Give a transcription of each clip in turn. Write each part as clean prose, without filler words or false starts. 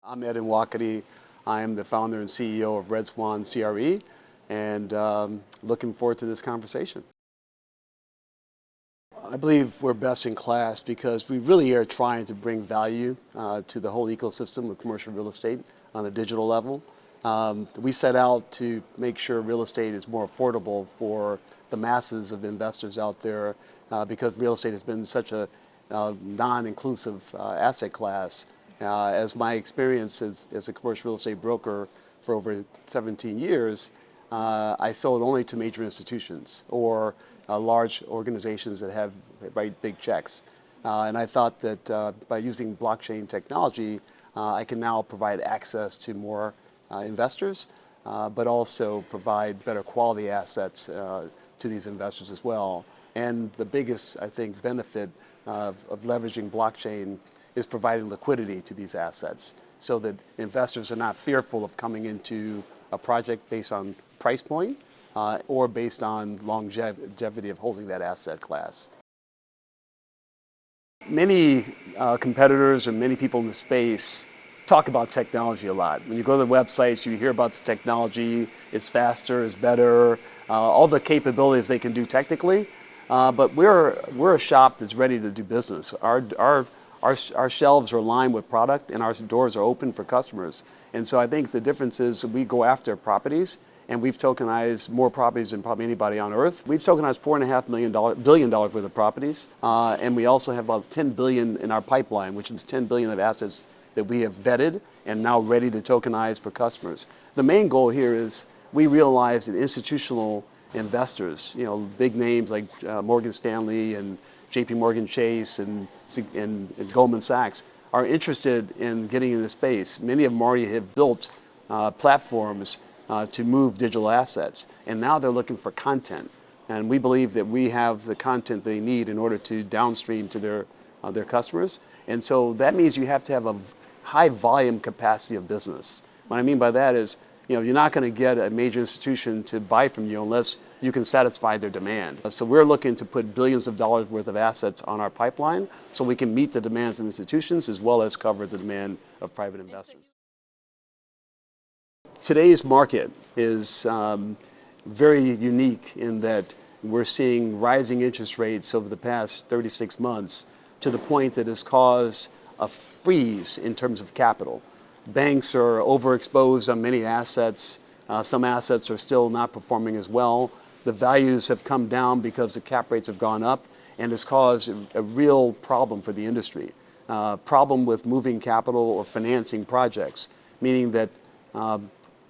I'm Ed Nwokedi. I am the founder and CEO of RedSwan's CRE, and looking forward to this conversation. I believe we're best in class because we really are trying to bring value to the whole ecosystem of commercial real estate on a digital level. We set out to make sure real estate is more affordable for the masses of investors out there because real estate has been such a non-inclusive asset class. As my experience as a commercial real estate broker for over 17 years, I sold only to major institutions or large organizations that write big checks. And I thought that by using blockchain technology, I can now provide access to more investors, but also provide better quality assets to these investors as well. And the biggest, I think, benefit of leveraging blockchain is providing liquidity to these assets so that investors are not fearful of coming into a project based on price point or based on longevity of holding that asset class. Many competitors and many people in the space talk about technology a lot. When you go to the websites, you hear about the technology, it's faster, it's better, all the capabilities they can do technically, but we're a shop that's ready to do business. Our shelves are lined with product and our doors are open for customers. And so I think the difference is we go after properties, and we've tokenized more properties than probably anybody on earth. We've tokenized $4.5 billion worth of properties, and we also have about $10 billion in our pipeline, which is $10 billion of assets that we have vetted and now ready to tokenize for customers. The main goal here is we realize that institutional investors, big names like Morgan Stanley and JP Morgan Chase and Goldman Sachs are interested in getting in the space. Many of them already have built platforms to move digital assets, and now they're looking for content. And we believe that we have the content they need in order to downstream to their customers. And so that means you have to have a high volume capacity of business. What I mean by that is, you're not going to get a major institution to buy from you unless you can satisfy their demand. So we're looking to put billions of dollars worth of assets on our pipeline so we can meet the demands of institutions as well as cover the demand of private investors. Today's market is very unique in that we're seeing rising interest rates over the past 36 months to the point that has caused a freeze in terms of capital. Banks are overexposed on many assets. Some assets are still not performing as well. The values have come down because the cap rates have gone up, and it's caused a real problem for the industry. Problem with moving capital or financing projects, meaning that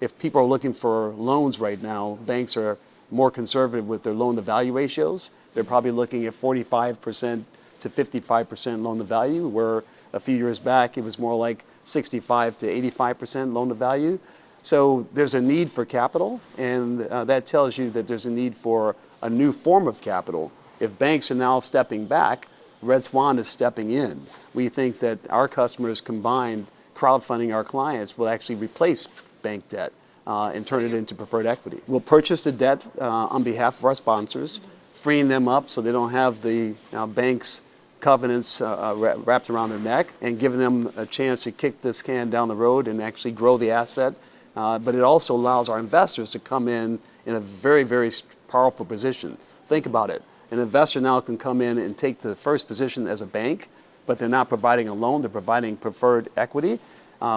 if people are looking for loans right now, banks are more conservative with their loan-to-value ratios. They're probably looking at 45% to 55% loan-to-value, where a few years back it was more like 65 to 85% loan-to-value. So there's a need for capital, and that tells you that there's a need for a new form of capital. If banks are now stepping back, RedSwan is stepping in. We think that our customers combined crowdfunding our clients will actually replace bank debt and turn it into preferred equity. We'll purchase the debt on behalf of our sponsors, freeing them up so they don't have the banks' covenants wrapped around their neck, and giving them a chance to kick this can down the road and actually grow the asset. But it also allows our investors to come in a very, very powerful position. Think about it. An investor now can come in and take the first position as a bank, but they're not providing a loan, they're providing preferred equity,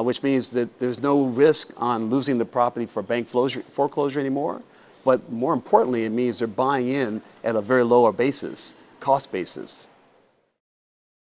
which means that there's no risk on losing the property for bank foreclosure anymore. But more importantly, it means they're buying in at a very lower basis, cost basis.